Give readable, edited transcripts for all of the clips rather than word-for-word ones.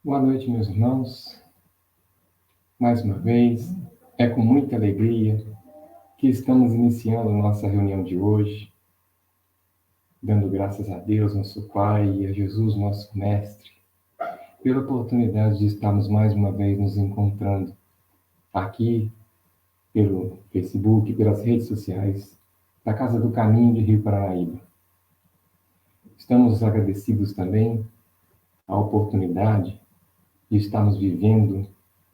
Boa noite, meus irmãos. Mais uma vez, é com muita alegria que estamos iniciando a nossa reunião de hoje, dando graças a Deus, nosso Pai, e a Jesus, nosso Mestre, pela oportunidade de estarmos mais uma vez nos encontrando aqui pelo Facebook, pelas redes sociais, da Casa do Caminho de Rio Paranaíba. Estamos agradecidos também à oportunidade de estarmos vivendo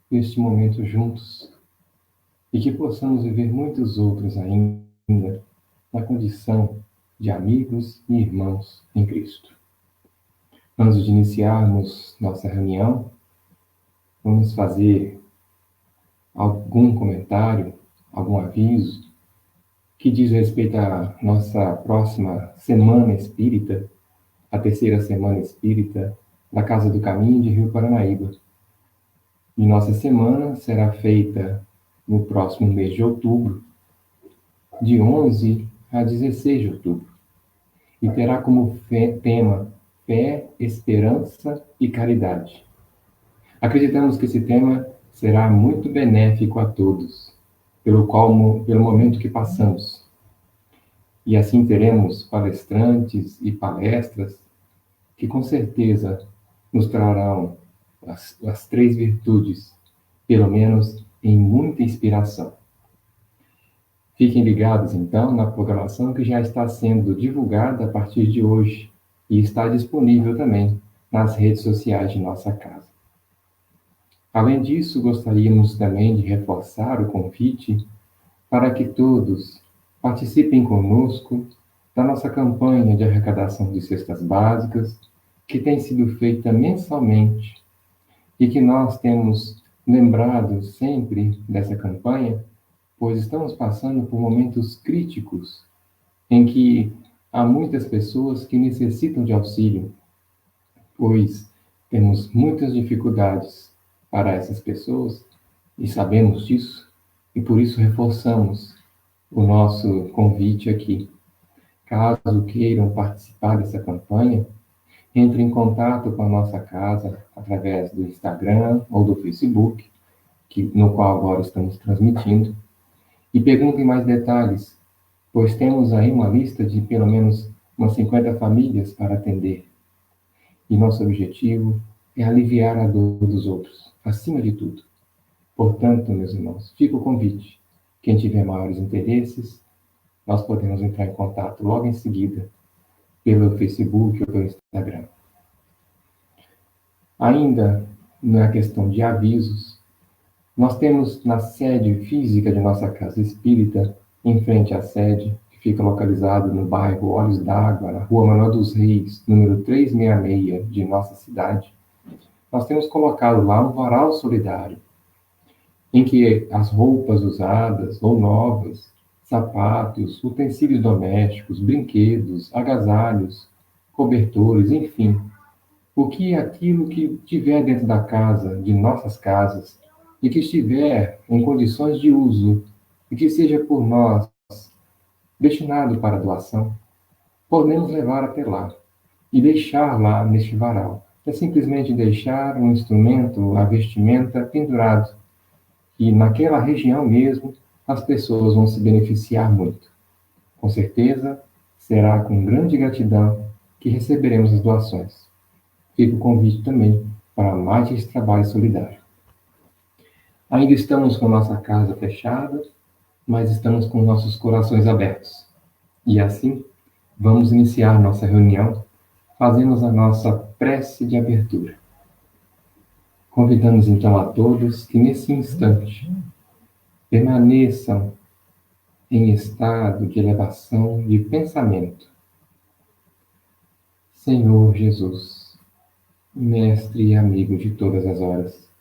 este momento juntos, e que possamos viver muitos outros ainda na condição de amigos e irmãos em Cristo. Antes de iniciarmos nossa reunião, vamos fazer algum comentário, algum aviso que diz respeito à nossa próxima Semana Espírita, a terceira Semana Espírita da Casa do Caminho de Rio Paranaíba. E nossa semana será feita no próximo mês de outubro, de 11 a 16 de outubro, e terá como tema fé, esperança e caridade. Acreditamos que esse tema será muito benéfico a todos, pelo momento que passamos. E assim teremos palestrantes e palestras que com certeza nos trarão as três virtudes, pelo menos em muita inspiração. Fiquem ligados, então, na programação que já está sendo divulgada a partir de hoje e está disponível também nas redes sociais de nossa casa. Além disso, gostaríamos também de reforçar o convite para que todos participem conosco da nossa campanha de arrecadação de cestas básicas, que tem sido feita mensalmente e que nós temos lembrado sempre dessa campanha, pois estamos passando por momentos críticos em que há muitas pessoas que necessitam de auxílio, pois temos muitas dificuldades para essas pessoas e sabemos disso, e por isso reforçamos o nosso convite aqui. Caso queiram participar dessa campanha, entre em contato com a nossa casa através do Instagram ou do Facebook, no qual agora estamos transmitindo, e perguntem mais detalhes, pois temos aí uma lista de pelo menos umas 50 famílias para atender. E nosso objetivo é aliviar a dor dos outros, acima de tudo. Portanto, meus irmãos, fica o convite. Quem tiver maiores interesses, nós podemos entrar em contato logo em seguida, pelo Facebook ou pelo Instagram. Ainda na questão de avisos, nós temos na sede física de nossa casa espírita, em frente à sede, que fica localizado no bairro Olhos d'Água, na Rua Manuel dos Reis, número 366 de nossa cidade, nós temos colocado lá um varal solidário, em que as roupas usadas ou novas, sapatos, utensílios domésticos, brinquedos, agasalhos, cobertores, enfim, o que é aquilo que tiver dentro da casa, de nossas casas, e que estiver em condições de uso, e que seja por nós destinado para doação, podemos levar até lá e deixar lá neste varal. É simplesmente deixar um instrumento, a vestimenta pendurado, e naquela região mesmo as pessoas vão se beneficiar muito. Com certeza, será com grande gratidão que receberemos as doações. Fica o convite também para mais esse trabalho solidário. Ainda estamos com nossa casa fechada, mas estamos com nossos corações abertos. E assim, vamos iniciar nossa reunião, fazendo a nossa prece de abertura. Convidamos então a todos que nesse instante permaneçam em estado de elevação de pensamento. Senhor Jesus, Mestre e amigo de todas as horas,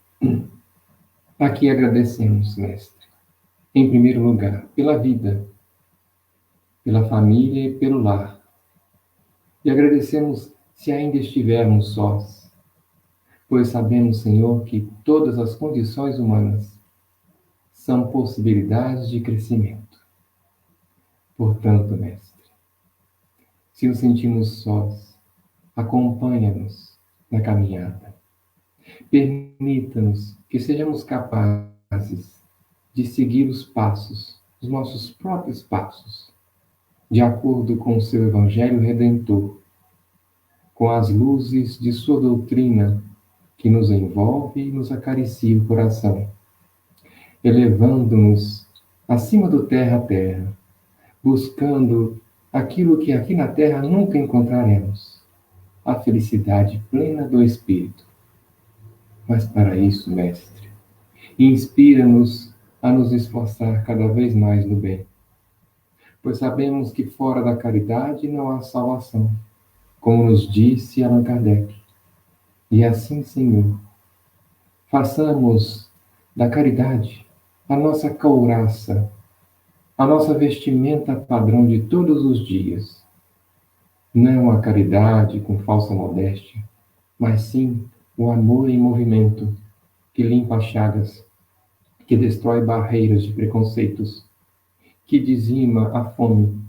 aqui agradecemos, Mestre, em primeiro lugar, pela vida, pela família e pelo lar. E agradecemos se ainda estivermos sós, pois sabemos, Senhor, que todas as condições humanas são possibilidades de crescimento. Portanto, Mestre, se nos sentimos sós, acompanha-nos na caminhada. Permita-nos que sejamos capazes de seguir os passos, os nossos próprios passos, de acordo com o seu Evangelho Redentor, com as luzes de sua doutrina que nos envolve e nos acaricia o coração, elevando-nos acima do terra a terra, buscando aquilo que aqui na terra nunca encontraremos, a felicidade plena do Espírito. Mas para isso, Mestre, inspira-nos a nos esforçar cada vez mais no bem, pois sabemos que fora da caridade não há salvação, como nos disse Allan Kardec. E assim, Senhor, façamos da caridade a nossa couraça, a nossa vestimenta padrão de todos os dias. Não a caridade com falsa modéstia, mas sim o amor em movimento, que limpa as chagas, que destrói barreiras de preconceitos, que dizima a fome,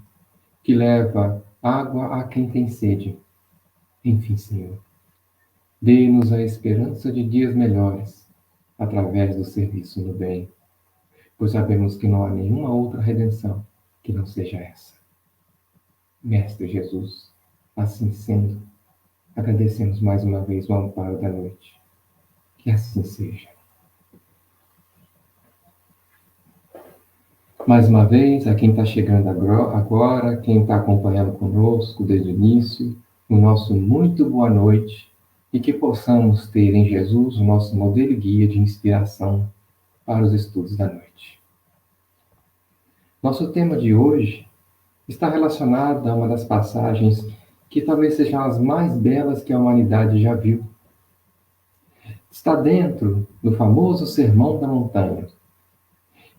que leva água a quem tem sede. Enfim, Senhor, dê-nos a esperança de dias melhores, através do serviço no bem, pois sabemos que não há nenhuma outra redenção que não seja essa. Mestre Jesus, assim sendo, agradecemos mais uma vez o amparo da noite. Que assim seja. Mais uma vez, a quem está chegando agora, quem está acompanhando conosco desde o início, o nosso muito boa noite e que possamos ter em Jesus o nosso modelo e guia de inspiração para os estudos da noite. Nosso tema de hoje está relacionado a uma das passagens que talvez sejam as mais belas que a humanidade já viu. Está dentro do famoso Sermão da Montanha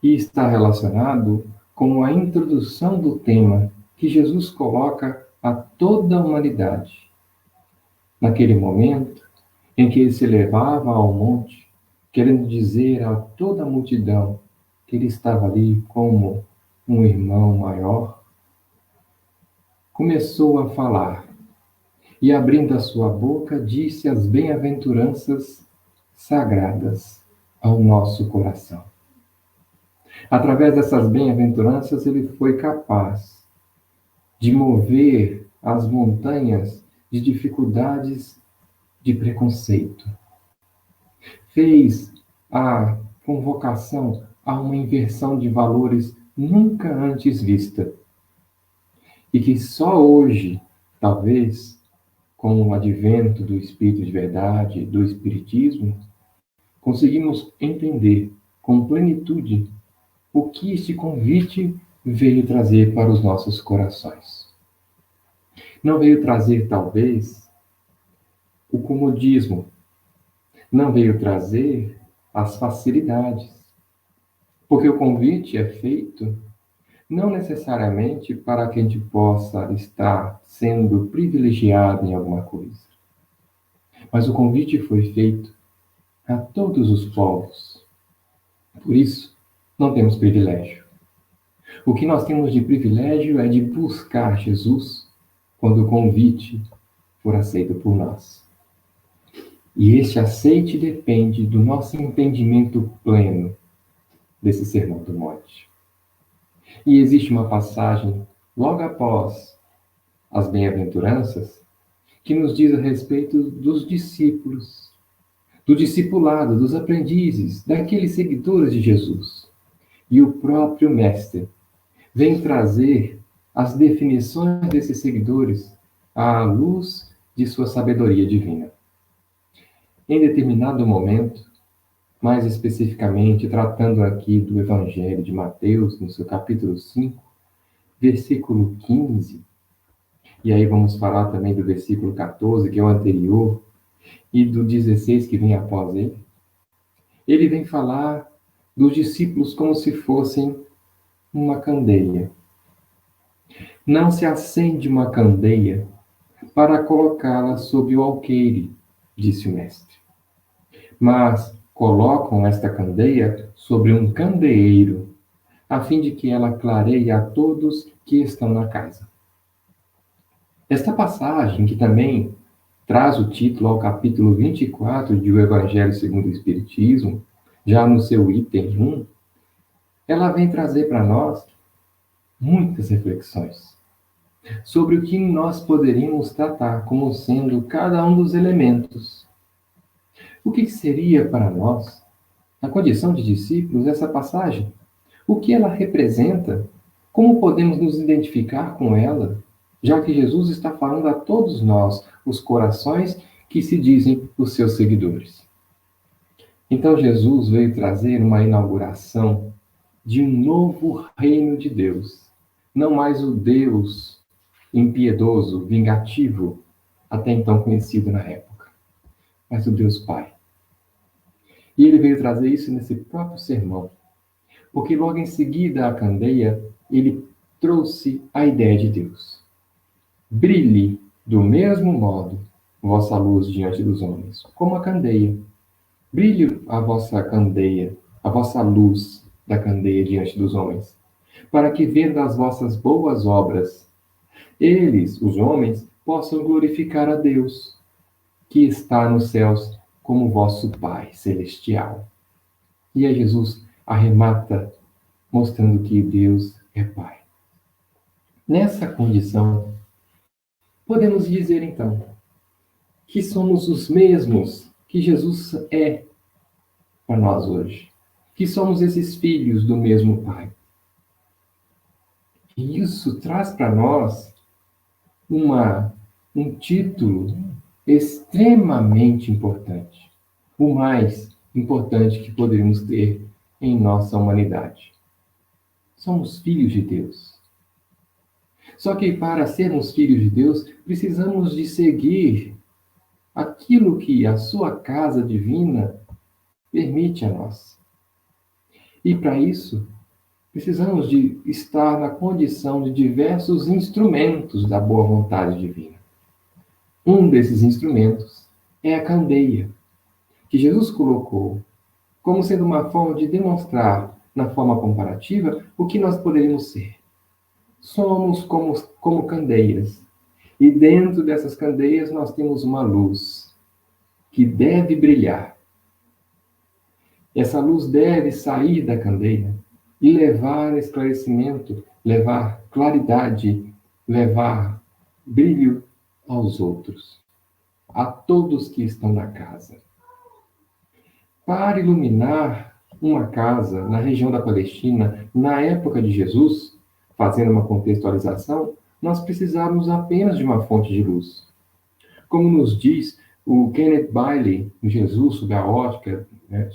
e está relacionado com a introdução do tema que Jesus coloca a toda a humanidade. Naquele momento em que ele se levava ao monte, querendo dizer a toda a multidão que ele estava ali como um irmão maior, começou a falar e, abrindo a sua boca, disse as bem-aventuranças sagradas ao nosso coração. Através dessas bem-aventuranças, ele foi capaz de mover as montanhas de dificuldades de preconceito. Fez a convocação a uma inversão de valores nunca antes vista. E que só hoje, talvez, com o advento do Espírito de Verdade, do Espiritismo, conseguimos entender com plenitude o que este convite veio trazer para os nossos corações. Não veio trazer, talvez, o comodismo, não veio trazer as facilidades, porque o convite é feito não necessariamente para que a gente possa estar sendo privilegiado em alguma coisa, mas o convite foi feito a todos os povos. Por isso, não temos privilégio. O que nós temos de privilégio é de buscar Jesus quando o convite for aceito por nós. E este aceite depende do nosso entendimento pleno desse Sermão do Monte. E existe uma passagem logo após as bem-aventuranças que nos diz a respeito dos discípulos, do discipulado, dos aprendizes, daqueles seguidores de Jesus. E o próprio Mestre vem trazer as definições desses seguidores à luz de sua sabedoria divina. Em determinado momento, mais especificamente tratando aqui do Evangelho de Mateus, no seu capítulo 5, versículo 15, e aí vamos falar também do versículo 14, que é o anterior, e do 16, que vem após ele. Ele vem falar dos discípulos como se fossem uma candeia. Não se acende uma candeia para colocá-la sob o alqueire, disse o Mestre, mas colocam esta candeia sobre um candeeiro, a fim de que ela clareie a todos que estão na casa. Esta passagem, que também traz o título ao capítulo 24 de O Evangelho segundo o Espiritismo, já no seu item 1, ela vem trazer para nós muitas reflexões sobre o que nós poderíamos tratar como sendo cada um dos elementos. O que seria para nós, na condição de discípulos, essa passagem? O que ela representa? Como podemos nos identificar com ela? Já que Jesus está falando a todos nós, os corações que se dizem os seus seguidores. Então Jesus veio trazer uma inauguração de um novo reino de Deus. Não mais o Deus impiedoso, vingativo, até então conhecido na época, mas o Deus Pai. E ele veio trazer isso nesse próprio sermão, porque logo em seguida à candeia, ele trouxe a ideia de Deus. Brilhe do mesmo modo vossa luz diante dos homens, como a candeia. Brilhe a vossa candeia, a vossa luz da candeia diante dos homens, para que vendo as vossas boas obras, eles, os homens, possam glorificar a Deus, que está nos céus como vosso Pai celestial. E aí Jesus arremata, mostrando que Deus é Pai. Nessa condição, podemos dizer então que somos os mesmos que Jesus é para nós hoje, que somos esses filhos do mesmo Pai. E isso traz para nós um título extremamente importante, o mais importante que poderíamos ter em nossa humanidade. Somos filhos de Deus. Só que para sermos filhos de Deus, precisamos de seguir aquilo que a sua casa divina permite a nós. E para isso, precisamos de estar na condição de diversos instrumentos da boa vontade divina. Um desses instrumentos é a candeia, que Jesus colocou como sendo uma forma de demonstrar, na forma comparativa, o que nós poderíamos ser. Somos como candeias. E dentro dessas candeias nós temos uma luz que deve brilhar. Essa luz deve sair da candeia e levar esclarecimento, levar claridade, levar brilho aos outros, a todos que estão na casa. Para iluminar uma casa na região da Palestina, na época de Jesus, fazendo uma contextualização, nós precisávamos apenas de uma fonte de luz. Como nos diz o Kenneth Bailey, em Jesus sob a ótica,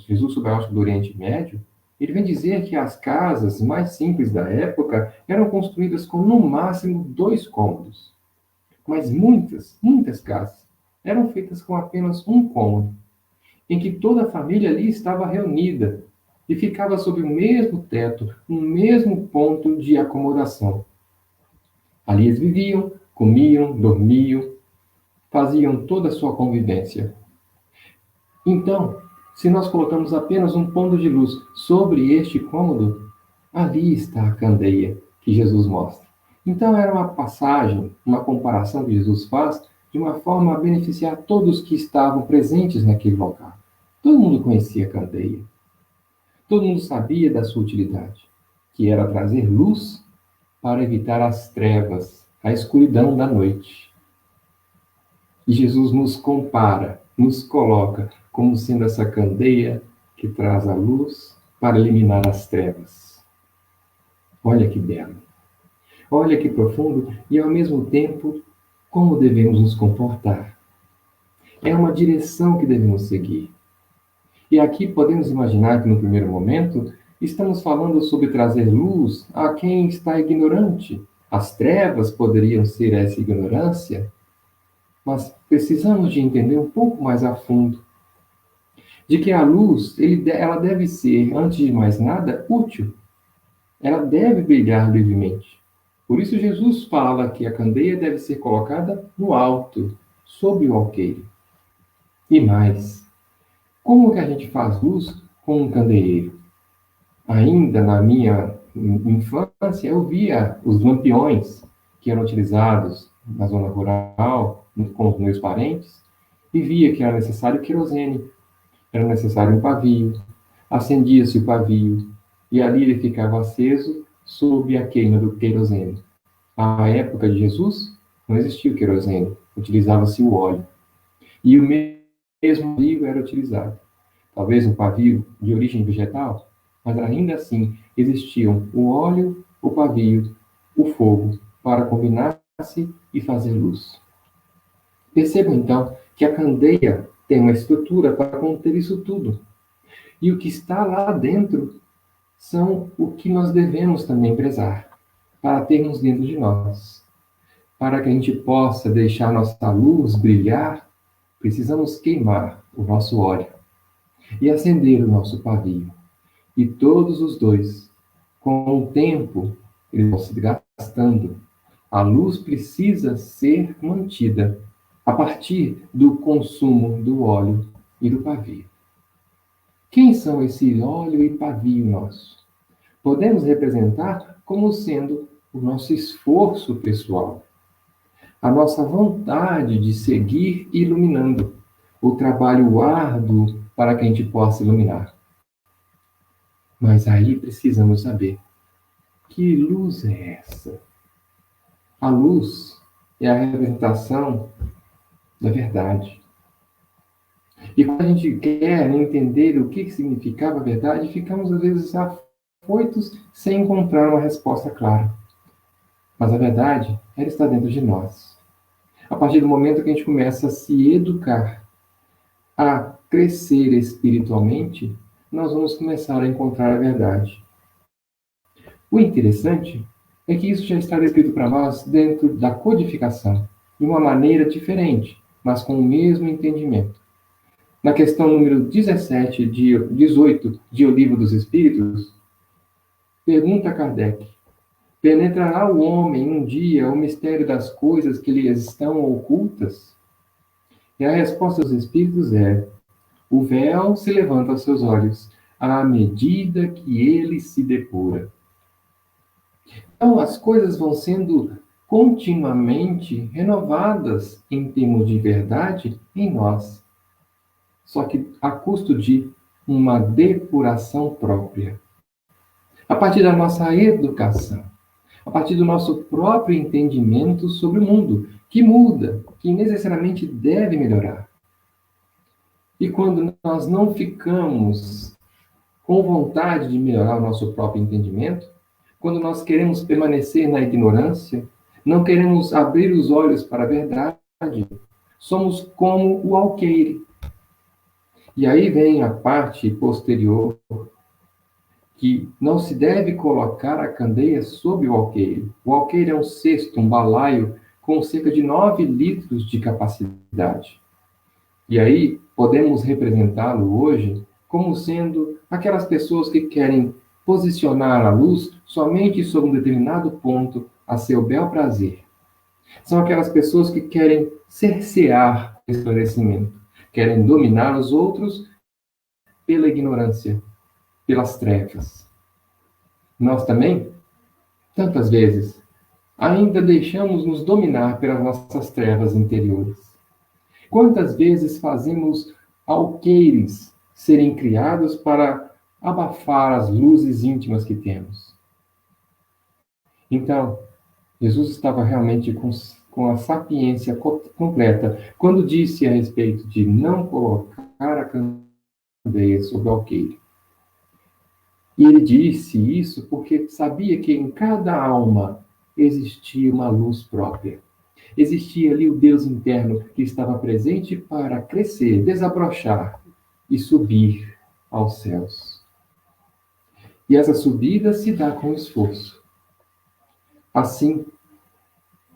Jesus sob a ótica do Oriente Médio, ele vem dizer que as casas mais simples da época eram construídas com, no máximo, 2 cômodos. Mas muitas casas eram feitas com apenas um cômodo, em que toda a família ali estava reunida e ficava sob o mesmo teto, no mesmo ponto de acomodação. Ali eles viviam, comiam, dormiam, faziam toda a sua convivência. Então, se nós colocamos apenas um ponto de luz sobre este cômodo, ali está a candeia que Jesus mostra. Então, era uma passagem, uma comparação que Jesus faz, de uma forma a beneficiar todos que estavam presentes naquele local. Todo mundo conhecia a candeia. Todo mundo sabia da sua utilidade, que era trazer luz para evitar as trevas, a escuridão da noite. E Jesus nos compara, nos coloca como sendo essa candeia que traz a luz para eliminar as trevas. Olha que belo. Olha que profundo e, ao mesmo tempo, como devemos nos comportar. É uma direção que devemos seguir. E aqui podemos imaginar que, no primeiro momento, estamos falando sobre trazer luz a quem está ignorante. As trevas poderiam ser essa ignorância, mas precisamos de entender um pouco mais a fundo de que a luz, ela deve ser, antes de mais nada, útil. Ela deve brilhar livremente. Por isso Jesus fala que a candeia deve ser colocada no alto, sob o alqueire. E mais, como que a gente faz luz com um candeeiro? Ainda na minha infância, eu via os lampiões que eram utilizados na zona rural, com os meus parentes, e via que era necessário querosene, era necessário um pavio. Acendia-se o pavio e ali ele ficava aceso sob a queima do querosene. À época de Jesus, não existia o querosene, utilizava-se o óleo. E o mesmo pavio era utilizado. Talvez um pavio de origem vegetal, mas ainda assim existiam o óleo, o pavio, o fogo, para combinar-se e fazer luz. Percebam então que a candeia tem uma estrutura para conter isso tudo. E o que está lá dentro são o que nós devemos também prezar, para termos dentro de nós. Para que a gente possa deixar nossa luz brilhar, precisamos queimar o nosso óleo e acender o nosso pavio. E todos os dois, com o tempo, eles vão se gastando. A luz precisa ser mantida a partir do consumo do óleo e do pavio. Quem são esse óleo e pavio nosso? Podemos representar como sendo o nosso esforço pessoal, a nossa vontade de seguir iluminando, o trabalho árduo para que a gente possa iluminar. Mas aí precisamos saber, que luz é essa? A luz é a representação da verdade. E quando a gente quer entender o que significava a verdade, ficamos às vezes afoitos sem encontrar uma resposta clara. Mas a verdade, ela está dentro de nós. A partir do momento que a gente começa a se educar, a crescer espiritualmente, nós vamos começar a encontrar a verdade. O interessante é que isso já está descrito para nós dentro da codificação, de uma maneira diferente, mas com o mesmo entendimento. Na questão número 18 de O Livro dos Espíritos, pergunta Kardec: penetrará o homem um dia o mistério das coisas que lhe estão ocultas? E a resposta dos Espíritos é: o véu se levanta aos seus olhos, à medida que ele se depura. Então, as coisas vão sendo continuamente renovadas em termos de verdade em nós. Só que a custo de uma depuração própria. A partir da nossa educação, a partir do nosso próprio entendimento sobre o mundo, que muda, que necessariamente deve melhorar. E quando nós não ficamos com vontade de melhorar o nosso próprio entendimento, quando nós queremos permanecer na ignorância, não queremos abrir os olhos para a verdade, somos como o alqueire. E aí vem a parte posterior, que não se deve colocar a candeia sob o alqueire. O alqueire é um cesto, um balaio, com cerca de 9 litros de capacidade. E aí podemos representá-lo hoje como sendo aquelas pessoas que querem posicionar a luz somente sobre um determinado ponto a seu bel prazer. São aquelas pessoas que querem cercear o esclarecimento, querem dominar os outros pela ignorância, pelas trevas. Nós também, tantas vezes, ainda deixamos nos dominar pelas nossas trevas interiores. Quantas vezes fazemos alqueires serem criados para abafar as luzes íntimas que temos? Então, Jesus estava realmente com a sapiência completa quando disse a respeito de não colocar a candeia sobre o alqueire. E ele disse isso porque sabia que em cada alma existia uma luz própria. Existia ali o Deus interno que estava presente para crescer, desabrochar e subir aos céus. E essa subida se dá com esforço. Assim,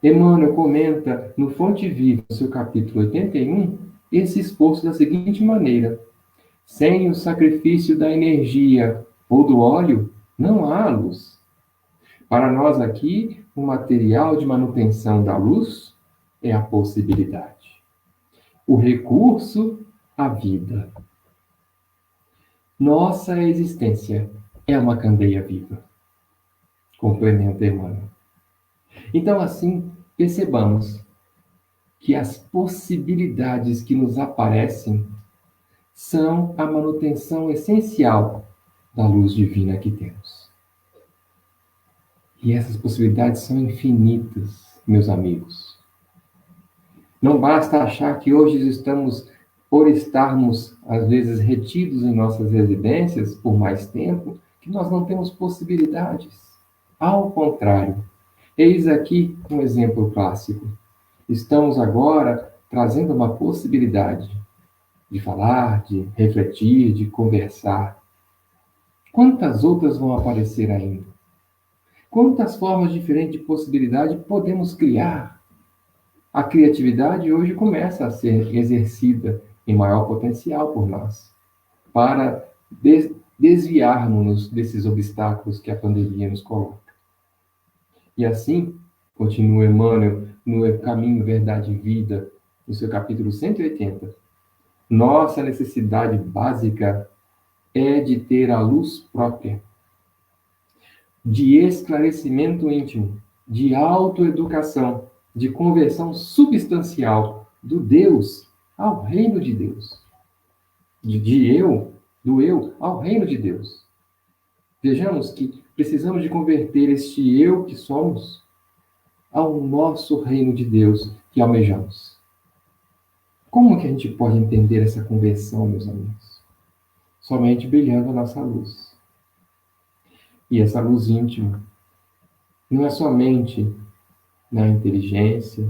Emmanuel comenta no Fonte Viva, no seu capítulo 81, esse esforço da seguinte maneira: sem o sacrifício da energia ou do óleo, não há luz. Para nós aqui, o material de manutenção da luz é a possibilidade. O recurso, a vida. Nossa existência é uma candeia viva. Complementa Emmanuel. Então, assim, percebamos que as possibilidades que nos aparecem são a manutenção essencial da luz divina que temos. E essas possibilidades são infinitas, meus amigos. Não basta achar que hoje estamos, por estarmos, às vezes, retidos em nossas residências por mais tempo, que nós não temos possibilidades. Ao contrário, eis aqui um exemplo clássico. Estamos agora trazendo uma possibilidade de falar, de refletir, de conversar. Quantas outras vão aparecer ainda? Quantas formas diferentes de possibilidade podemos criar? A criatividade hoje começa a ser exercida em maior potencial por nós, para desviarmos-nos desses obstáculos que a pandemia nos coloca. E assim, continua Emmanuel no Caminho, Verdade e Vida, no seu capítulo 180, nossa necessidade básica é de ter a luz própria, de esclarecimento íntimo, de autoeducação, de conversão substancial do Deus ao reino de Deus. Do eu ao reino de Deus. Vejamos que precisamos de converter este eu que somos ao nosso reino de Deus que almejamos. Como que a gente pode entender essa conversão, meus amigos? Somente brilhando a nossa luz. E essa luz íntima não é somente na inteligência,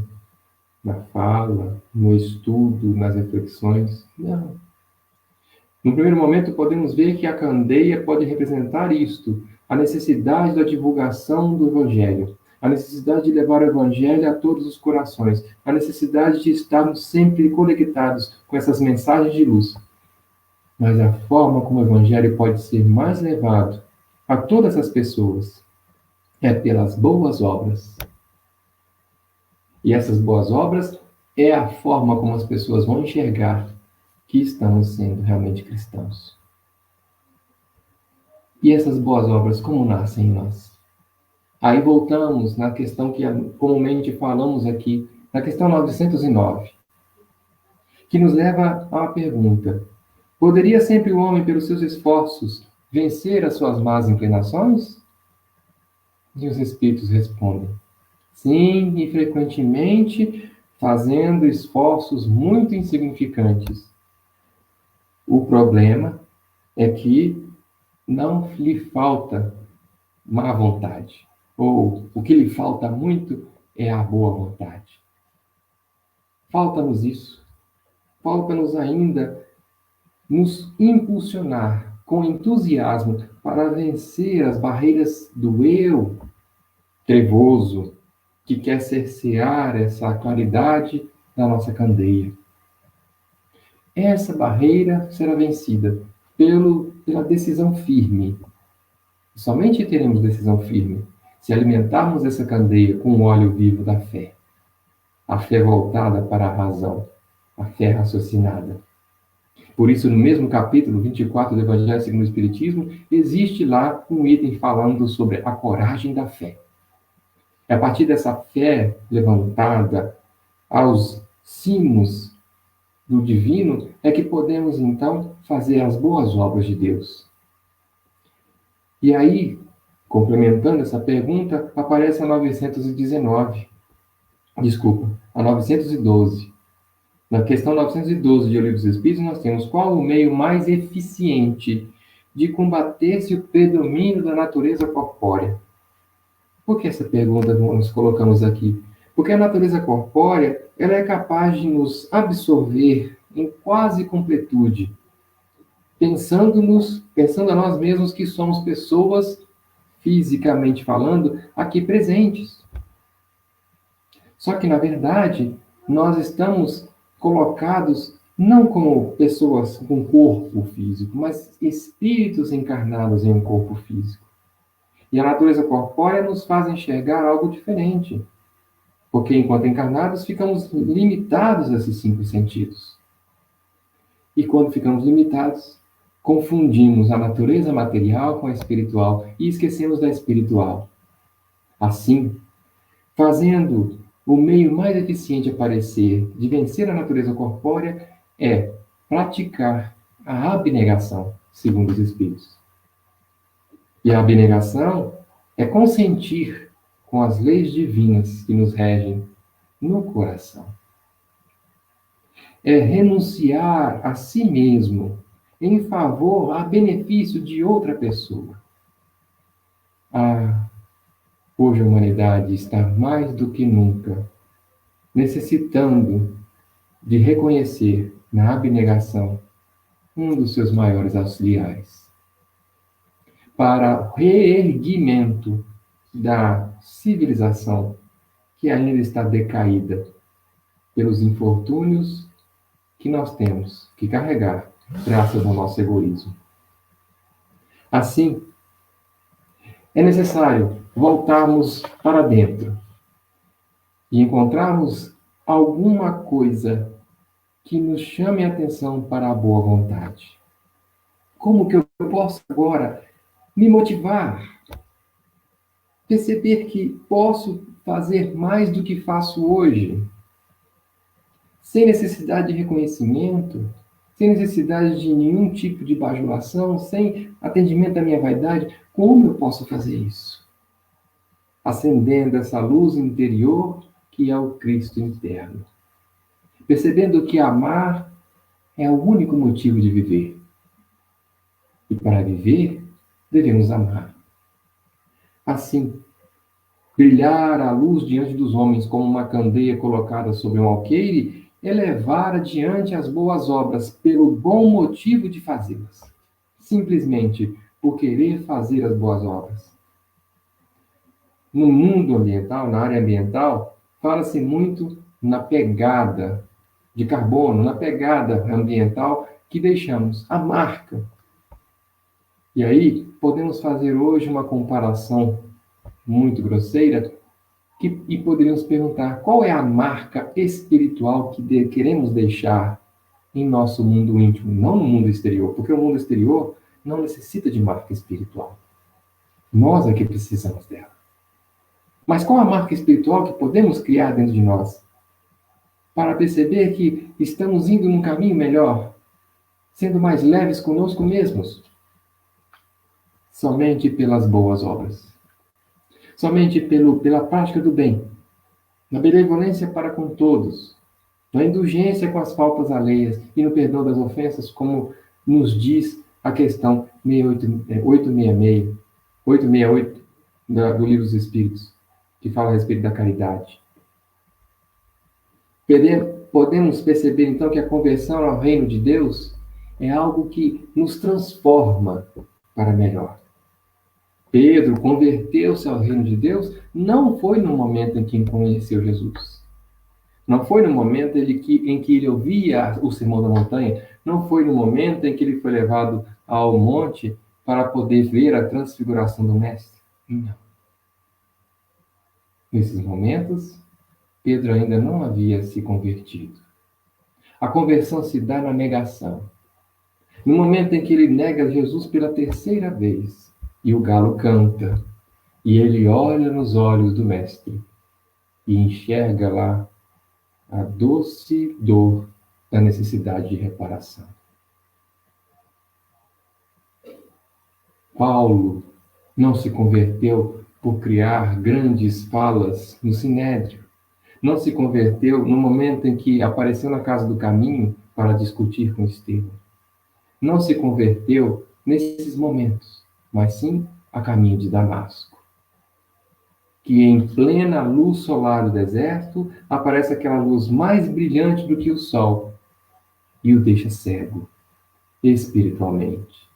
na fala, no estudo, nas reflexões. Não. No primeiro momento, podemos ver que a candeia pode representar isto, a necessidade da divulgação do Evangelho, a necessidade de levar o Evangelho a todos os corações, a necessidade de estarmos sempre conectados com essas mensagens de luz. Mas a forma como o Evangelho pode ser mais levado a todas as pessoas é pelas boas obras. E essas boas obras é a forma como as pessoas vão enxergar que estamos sendo realmente cristãos. E essas boas obras, como nascem em nós? Aí voltamos na questão que comumente falamos aqui, na questão 909, que nos leva a uma pergunta. Poderia sempre o homem, pelos seus esforços, vencer as suas más inclinações? E os espíritos respondem, sim, e frequentemente fazendo esforços muito insignificantes. O problema é que não lhe falta má vontade, ou o que lhe falta muito é a boa vontade. Falta-nos isso. Falta-nos ainda nos impulsionar com entusiasmo para vencer as barreiras do eu trevoso, que quer cercear essa claridade da nossa candeia. Essa barreira será vencida pela decisão firme. Somente teremos decisão firme se alimentarmos essa candeia com o óleo vivo da fé. A fé voltada para a razão, a fé raciocinada. Por isso, no mesmo capítulo 24 do Evangelho segundo o Espiritismo, existe lá um item falando sobre a coragem da fé. É a partir dessa fé levantada aos cimos do divino é que podemos, então, fazer as boas obras de Deus. E aí, complementando essa pergunta, aparece a 912. Na questão 912 de O Livro dos Espíritos, nós temos qual o meio mais eficiente de combater-se o predomínio da natureza corpórea? Por que essa pergunta nós colocamos aqui? Porque a natureza corpórea ela é capaz de nos absorver em quase completude, pensando a nós mesmos que somos pessoas, fisicamente falando, aqui presentes. Só que, na verdade, nós estamos colocados não como pessoas com corpo físico, mas espíritos encarnados em um corpo físico. E a natureza corpórea nos faz enxergar algo diferente. Porque, enquanto encarnados, ficamos limitados a esses 5 sentidos. E quando ficamos limitados, confundimos a natureza material com a espiritual e esquecemos da espiritual. Assim, fazendo o meio mais eficiente a parecer de vencer a natureza corpórea é praticar a abnegação, segundo os Espíritos. E a abnegação é consentir com as leis divinas que nos regem no coração. É renunciar a si mesmo em favor, a benefício de outra pessoa. Hoje a humanidade está mais do que nunca necessitando de reconhecer na abnegação um dos seus maiores auxiliares para o reerguimento da civilização que ainda está decaída pelos infortúnios que nós temos que carregar graças ao nosso egoísmo. Assim, é necessário voltarmos para dentro e encontrarmos alguma coisa que nos chame a atenção para a boa vontade. Como que eu posso agora me motivar? Perceber que posso fazer mais do que faço hoje, sem necessidade de reconhecimento, sem necessidade de nenhum tipo de bajulação, sem atendimento à minha vaidade. Como eu posso fazer isso? Acendendo essa luz interior que é o Cristo interno. Percebendo que amar é o único motivo de viver. E para viver, devemos amar. Assim, brilhar a luz diante dos homens como uma candeia colocada sobre um alqueire é levar adiante as boas obras pelo bom motivo de fazê-las. Simplesmente por querer fazer as boas obras. No mundo ambiental, na área ambiental, fala-se muito na pegada de carbono, na pegada ambiental que deixamos, a marca. E aí, podemos fazer hoje uma comparação muito grosseira e poderíamos perguntar qual é a marca espiritual que queremos deixar em nosso mundo íntimo, não no mundo exterior, porque o mundo exterior não necessita de marca espiritual. Nós é que precisamos dela. Mas qual a marca espiritual que podemos criar dentro de nós? Para perceber que estamos indo num caminho melhor, sendo mais leves conosco mesmos. Somente pelas boas obras. Somente pela prática do bem. Na benevolência para com todos. Na indulgência com as faltas alheias e no perdão das ofensas, como nos diz a questão 868 do Livro dos Espíritos, que fala a respeito da caridade. Podemos perceber, então, que a conversão ao reino de Deus é algo que nos transforma para melhor. Pedro converteu-se ao reino de Deus não foi no momento em que conheceu Jesus. Não foi no momento em que ele ouvia o Sermão da Montanha. Não foi no momento em que ele foi levado ao monte para poder ver a transfiguração do Mestre. Não. Nesses momentos, Pedro ainda não havia se convertido. A conversão se dá na negação. No momento em que ele nega Jesus pela terceira vez, e o galo canta, e ele olha nos olhos do Mestre, e enxerga lá a doce dor da necessidade de reparação. Paulo não se converteu por criar grandes falas no Sinédrio. Não se converteu no momento em que apareceu na casa do caminho para discutir com Estevão. Não se converteu nesses momentos, mas sim a caminho de Damasco. Que em plena luz solar do deserto aparece aquela luz mais brilhante do que o sol e o deixa cego, espiritualmente.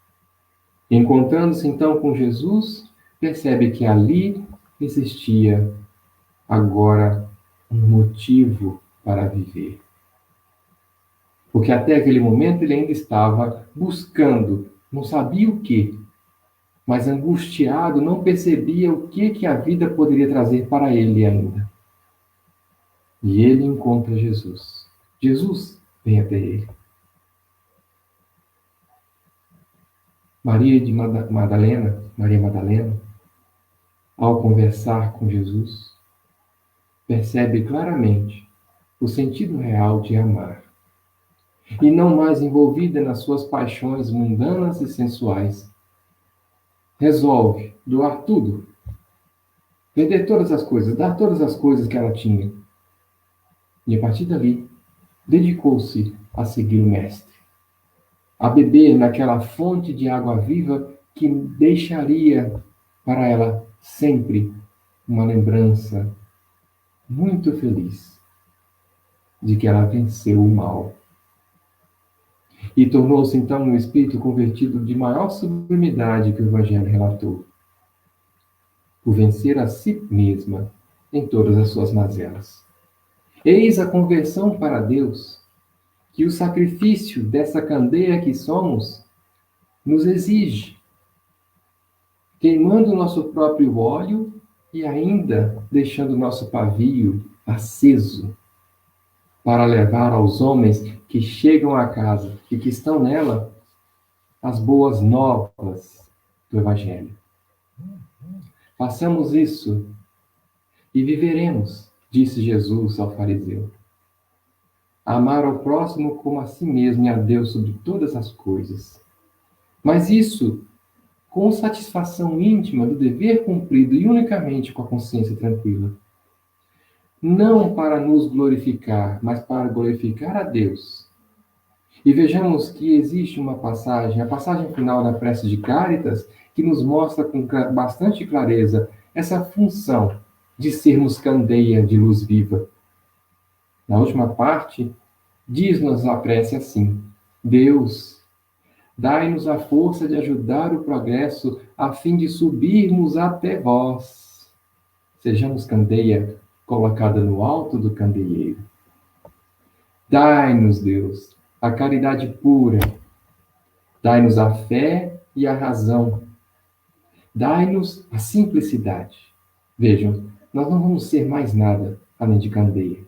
Encontrando-se então com Jesus, percebe que ali existia agora um motivo para viver. Porque até aquele momento ele ainda estava buscando, não sabia o que, mas angustiado, não percebia o que a vida poderia trazer para ele ainda. E ele encontra Jesus. Jesus vem até ele. Maria Madalena, ao conversar com Jesus, percebe claramente o sentido real de amar, e não mais envolvida nas suas paixões mundanas e sensuais, resolve doar tudo, vender todas as coisas, dar todas as coisas que ela tinha. E a partir dali, dedicou-se a seguir o Mestre, a beber naquela fonte de água viva que deixaria para ela sempre uma lembrança muito feliz de que ela venceu o mal. E tornou-se então um espírito convertido de maior sublimidade que o Evangelho relatou, por vencer a si mesma em todas as suas mazelas. Eis a conversão para Deus, que o sacrifício dessa candeia que somos nos exige, queimando o nosso próprio óleo e ainda deixando o nosso pavio aceso, para levar aos homens que chegam à casa e que estão nela as boas novas do Evangelho. Façamos isso e viveremos, disse Jesus ao fariseu. Amar ao próximo como a si mesmo e a Deus sobre todas as coisas. Mas isso com satisfação íntima do dever cumprido e unicamente com a consciência tranquila. Não para nos glorificar, mas para glorificar a Deus. E vejamos que existe uma passagem, a passagem final da prece de Cáritas, que nos mostra com bastante clareza essa função de sermos candeia de luz viva. Na última parte, diz-nos a prece assim: Deus, dai-nos a força de ajudar o progresso a fim de subirmos até vós. Sejamos candeia colocada no alto do candeeiro. Dai-nos, Deus, a caridade pura. Dai-nos a fé e a razão. Dai-nos a simplicidade. Vejam, nós não vamos ser mais nada além de candeia.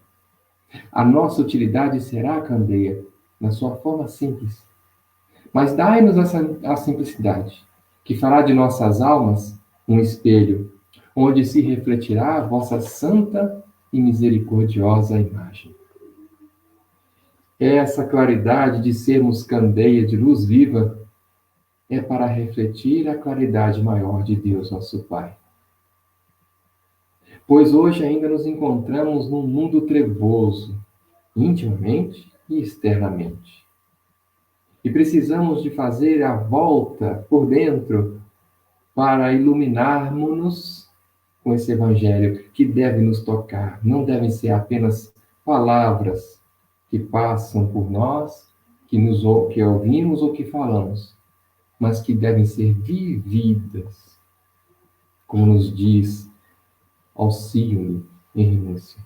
A nossa utilidade será a candeia, na sua forma simples. Mas dai-nos a simplicidade, que fará de nossas almas um espelho, onde se refletirá a vossa santa e misericordiosa imagem. Essa claridade de sermos candeia de luz viva é para refletir a claridade maior de Deus, nosso Pai. Pois hoje ainda nos encontramos num mundo trevoso, intimamente e externamente. E precisamos de fazer a volta por dentro para iluminarmos-nos com esse Evangelho que deve nos tocar. Não devem ser apenas palavras que passam por nós, que ouvimos ou que falamos, mas que devem ser vividas, como nos diz Alcione em Renúncia.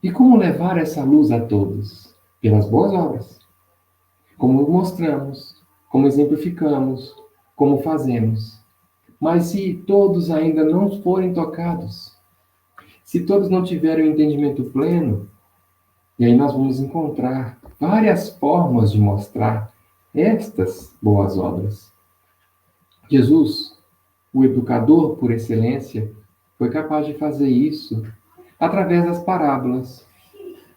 E como levar essa luz a todos? Pelas boas obras. Como mostramos, como exemplificamos, como fazemos. Mas se todos ainda não forem tocados, se todos não tiverem o entendimento pleno, e aí nós vamos encontrar várias formas de mostrar estas boas obras. Jesus, o educador por excelência, foi capaz de fazer isso através das parábolas.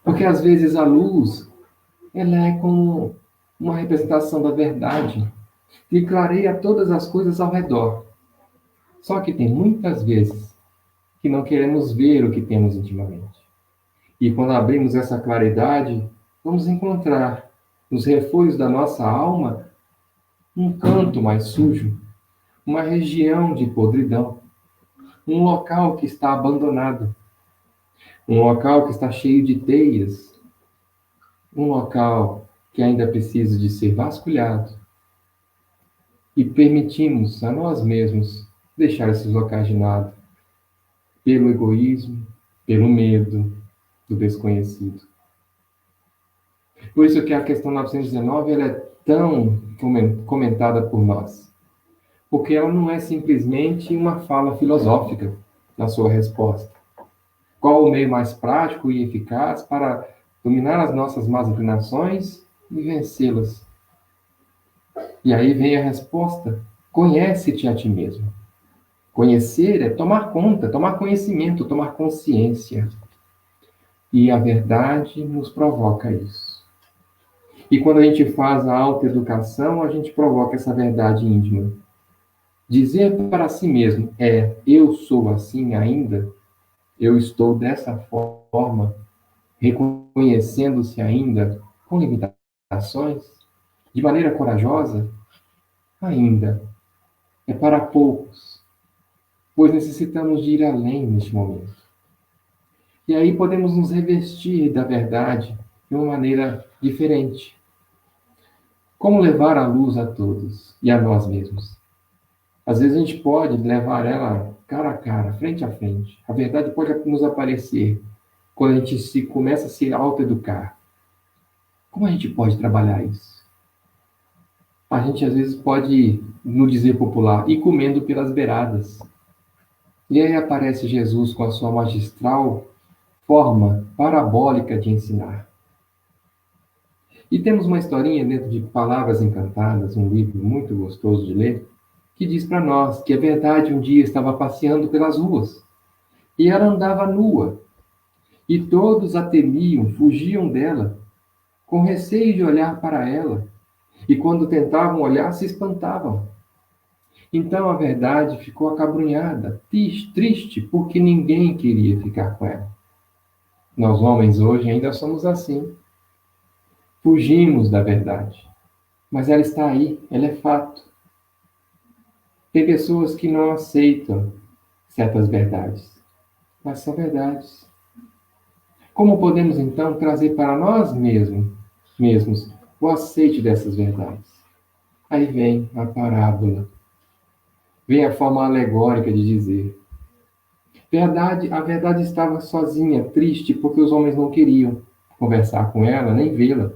Porque às vezes a luz, ela é como uma representação da verdade, que clareia todas as coisas ao redor. Só que tem muitas vezes que não queremos ver o que temos intimamente. E quando abrimos essa claridade, vamos encontrar nos refúgios da nossa alma um canto mais sujo, uma região de podridão, um local que está abandonado, um local que está cheio de teias, um local que ainda precisa de ser vasculhado. E permitimos a nós mesmos deixar esses locais de lado, pelo egoísmo, pelo medo do desconhecido. Por isso que a questão 919 ela é tão comentada por nós. Porque ela não é simplesmente uma fala filosófica na sua resposta. Qual o meio mais prático e eficaz para dominar as nossas más inclinações e vencê-las? E aí vem a resposta: conhece-te a ti mesmo. Conhecer é tomar conta, tomar conhecimento, tomar consciência. E a verdade nos provoca isso. E quando a gente faz a autoeducação, a gente provoca essa verdade íntima. Dizer para si mesmo eu sou assim ainda, eu estou dessa forma, reconhecendo-se ainda com limitações, de maneira corajosa, ainda é para poucos, pois necessitamos de ir além neste momento. E aí podemos nos revestir da verdade de uma maneira diferente. Como levar a luz a todos e a nós mesmos? Às vezes a gente pode levar ela cara a cara, frente a frente. A verdade pode nos aparecer quando a gente começa a se autoeducar. Como a gente pode trabalhar isso? A gente às vezes pode, no dizer popular, ir comendo pelas beiradas. E aí aparece Jesus com a sua magistral forma parabólica de ensinar. E temos uma historinha dentro de Palavras Encantadas, um livro muito gostoso de ler, que diz para nós que a verdade um dia estava passeando pelas ruas e ela andava nua e todos a temiam, fugiam dela, com receio de olhar para ela e quando tentavam olhar se espantavam. Então a verdade ficou acabrunhada, triste, porque ninguém queria ficar com ela. Nós homens hoje ainda somos assim. Fugimos da verdade. Mas ela está aí, ela é fato. Tem pessoas que não aceitam certas verdades, mas são verdades. Como podemos então trazer para nós mesmos o aceite dessas verdades? Aí vem a parábola, vem a forma alegórica de dizer. A verdade estava sozinha, triste, porque os homens não queriam conversar com ela, nem vê-la.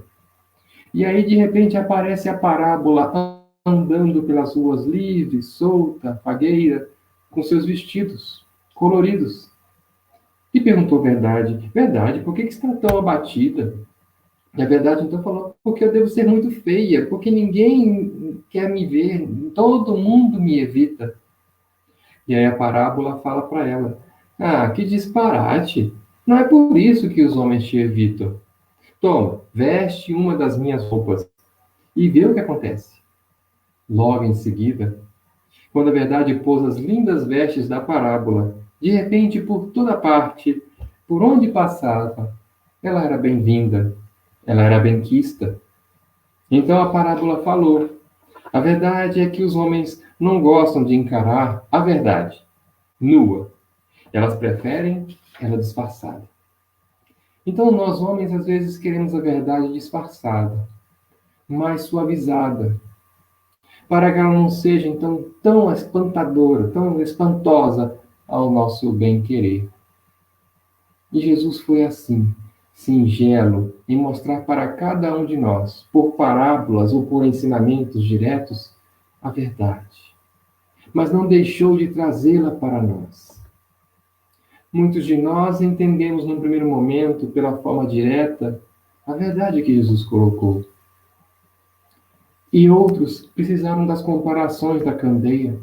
E aí, de repente, aparece a parábola andando pelas ruas livre, solta, fagueira, com seus vestidos coloridos. E perguntou Verdade, Verdade, por que está tão abatida? E a Verdade então falou, porque eu devo ser muito feia, porque ninguém quer me ver, todo mundo me evita. E aí a parábola fala para ela, que disparate! Não é por isso que os homens te evitam. Toma, veste uma das minhas roupas e vê o que acontece. Logo em seguida, quando a Verdade pôs as lindas vestes da parábola, de repente, por toda parte, por onde passava, ela era bem-vinda, ela era benquista. Então a parábola falou: a verdade é que os homens não gostam de encarar a verdade nua. Elas preferem ela disfarçada. Então nós homens às vezes queremos a verdade disfarçada, mais suavizada, para que ela não seja então tão espantadora, tão espantosa ao nosso bem-querer. E Jesus foi assim, singelo, em mostrar para cada um de nós, por parábolas ou por ensinamentos diretos, a verdade. Mas não deixou de trazê-la para nós. Muitos de nós entendemos num primeiro momento, pela forma direta, a verdade que Jesus colocou. E outros precisaram das comparações da candeia.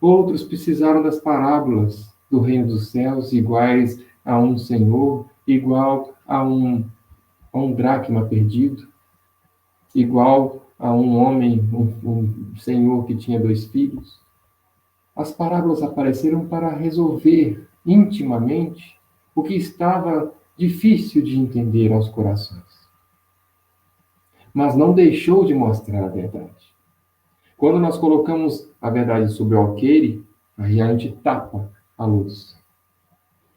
Outros precisaram das parábolas do reino dos céus, iguais a um senhor, igual a um dracma perdido, igual a um homem, um senhor que tinha 2 filhos. As parábolas apareceram para resolver intimamente o que estava difícil de entender aos corações. Mas não deixou de mostrar a verdade. Quando nós colocamos a verdade sobre o alqueire, aí a gente tapa a luz.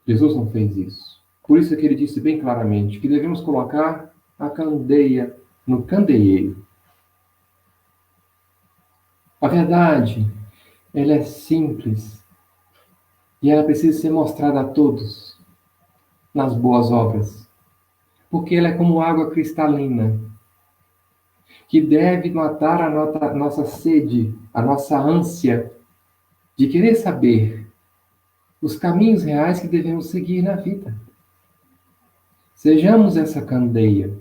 Jesus não fez isso. Por isso que ele disse bem claramente que devemos colocar a candeia no candeeiro. A verdade, ela é simples e ela precisa ser mostrada a todos nas boas obras, porque ela é como água cristalina que deve matar a nossa sede, a nossa ânsia de querer saber os caminhos reais que devemos seguir na vida. Sejamos essa candeia,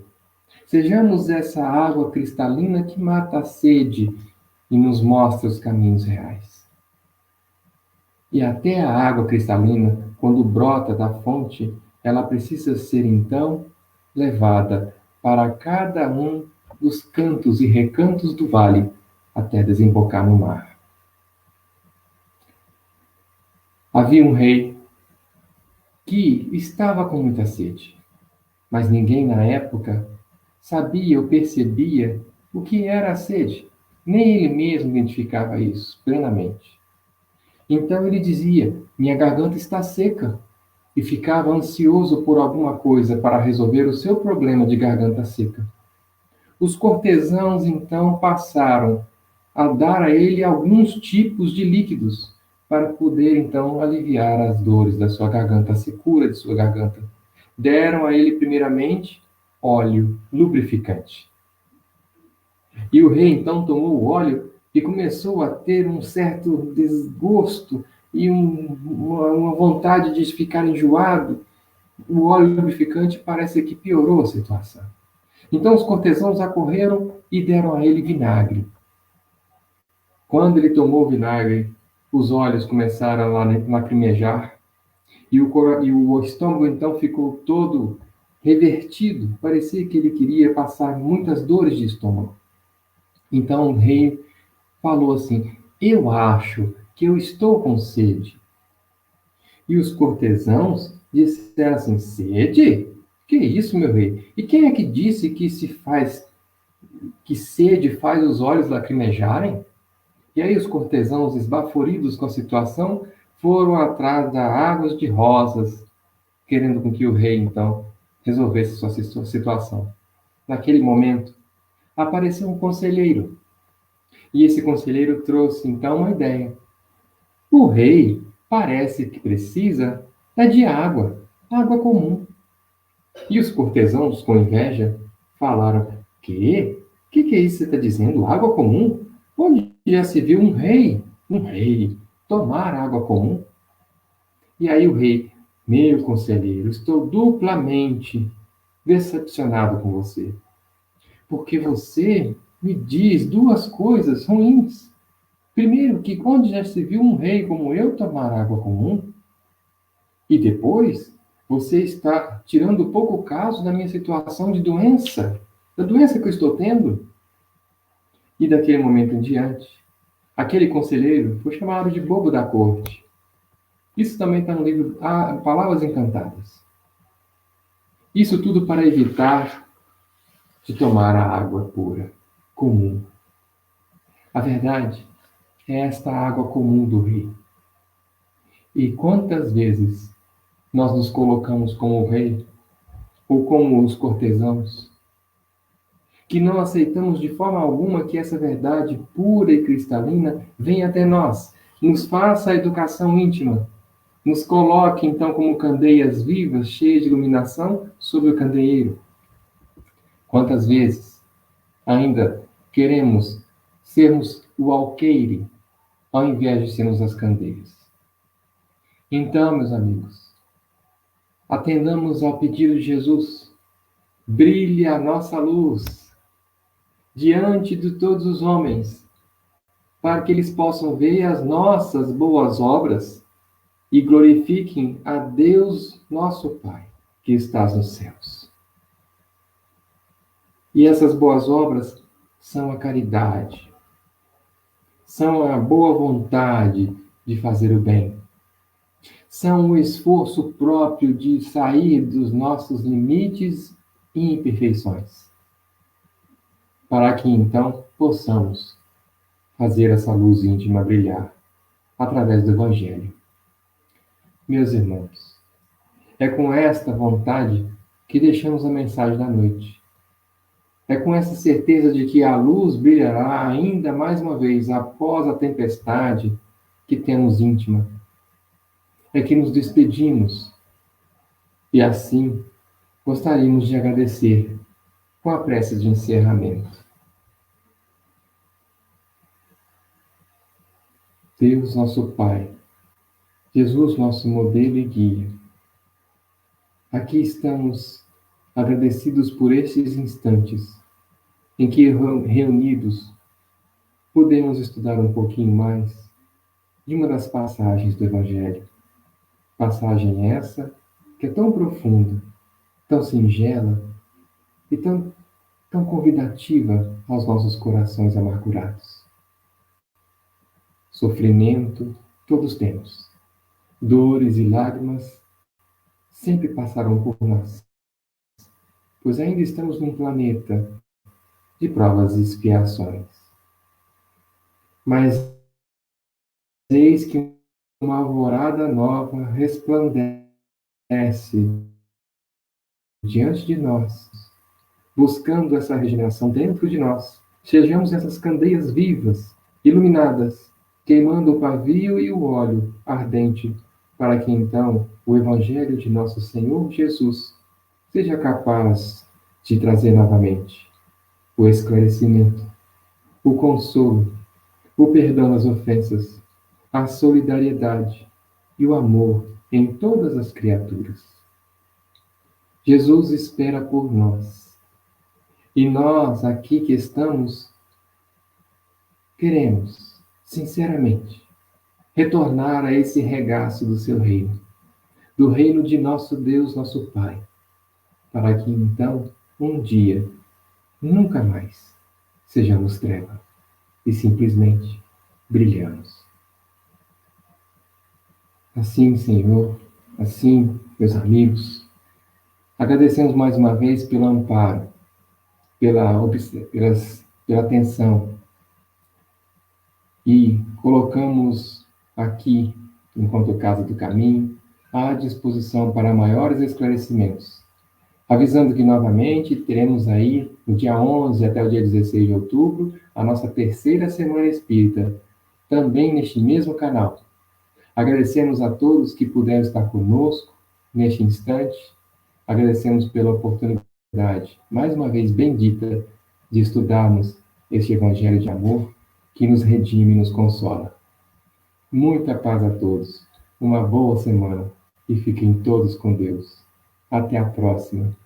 sejamos essa água cristalina que mata a sede e nos mostra os caminhos reais. E até a água cristalina, quando brota da fonte, ela precisa ser então levada para cada um dos cantos e recantos do vale até desembocar no mar. Havia um rei que estava com muita sede, mas ninguém na época sabia ou percebia o que era a sede. Nem ele mesmo identificava isso plenamente. Então ele dizia: Minha garganta está seca, e ficava ansioso por alguma coisa para resolver o seu problema de garganta seca. Os cortesãos então passaram a dar a ele alguns tipos de líquidos para poder então aliviar as dores da sua garganta, a secura de sua garganta. Deram a ele primeiramente óleo lubrificante. E o rei então tomou o óleo e começou a ter um certo desgosto e uma vontade de ficar enjoado. O óleo lubrificante parece que piorou a situação. Então os cortesãos acorreram e deram a ele vinagre. Quando ele tomou o vinagre, os olhos começaram a lacrimejar e o estômago então ficou todo revertido. Parecia que ele queria passar muitas dores de estômago. Então o rei falou assim: Eu acho que eu estou com sede. E os cortesãos disseram assim: Sede? Que isso, meu rei? E quem é que disse que sede faz os olhos lacrimejarem? E aí os cortesãos, esbaforidos com a situação, foram atrás das águas de rosas, querendo com que o rei, então, resolvesse sua situação. Naquele momento, apareceu um conselheiro. E esse conselheiro trouxe, então, uma ideia. O rei parece que precisa de água, água comum. E os cortesãos, com inveja, falaram: Que? Que é isso que você está dizendo? Água comum? Onde já se viu um rei, tomar água comum? E aí o rei: Meu conselheiro, estou duplamente decepcionado com você, porque você me diz duas coisas ruins. Primeiro, que onde já se viu um rei como eu tomar água comum? E depois, você está tirando pouco caso da minha situação de doença, da doença que eu estou tendo. E daquele momento em diante, aquele conselheiro foi chamado de bobo da corte. Isso também está no livro Palavras Encantadas. Isso tudo para evitar de tomar a água pura, comum. A verdade é esta água comum do rei. E quantas vezes nós nos colocamos como o rei, ou como os cortesãos, que não aceitamos de forma alguma que essa verdade pura e cristalina venha até nós, nos faça a educação íntima, nos coloque então como candeias vivas, cheias de iluminação, sobre o candeeiro. Quantas vezes ainda queremos sermos o alqueire, ao invés de sermos as candeias? Então, meus amigos, atendamos ao pedido de Jesus. Brilhe a nossa luz diante de todos os homens, para que eles possam ver as nossas boas obras e glorifiquem a Deus, nosso Pai, que estás nos céus. E essas boas obras são a caridade, são a boa vontade de fazer o bem, são o esforço próprio de sair dos nossos limites e imperfeições, para que então possamos fazer essa luz íntima brilhar através do Evangelho. Meus irmãos, é com esta vontade que deixamos a mensagem da noite. É com essa certeza de que a luz brilhará ainda mais uma vez após a tempestade que temos íntima. É que nos despedimos e assim gostaríamos de agradecer com a prece de encerramento. Deus, nosso Pai, Jesus, nosso modelo e guia, aqui estamos agradecidos por esses instantes em que reunidos podemos estudar um pouquinho mais de uma das passagens do Evangelho. Passagem essa que é tão profunda, tão singela e tão convidativa aos nossos corações amargurados. Sofrimento todos temos. Dores e lágrimas sempre passarão por nós, pois ainda estamos num planeta de provas e expiações. Mas eis que uma alvorada nova resplandece diante de nós, buscando essa regeneração dentro de nós. Sejamos essas candeias vivas, iluminadas, queimando o pavio e o óleo ardente, para que então o Evangelho de nosso Senhor Jesus seja capaz de trazer novamente o esclarecimento, o consolo, o perdão das ofensas, a solidariedade e o amor em todas as criaturas. Jesus espera por nós. E nós, aqui que estamos, queremos, sinceramente, retornar a esse regaço do seu reino, do reino de nosso Deus, nosso Pai, para que então, um dia, nunca mais, sejamos treva e simplesmente brilhamos. Assim, Senhor, assim, meus amigos, agradecemos mais uma vez pelo amparo, pela atenção e colocamos aqui, enquanto Casa do Caminho, à disposição para maiores esclarecimentos. Avisando que novamente teremos aí, no dia 11 até o dia 16 de outubro, a nossa terceira Semana Espírita, também neste mesmo canal. Agradecemos a todos que puderam estar conosco neste instante. Agradecemos pela oportunidade, mais uma vez bendita, de estudarmos este Evangelho de amor que nos redime e nos consola. Muita paz a todos, uma boa semana e fiquem todos com Deus. Até a próxima.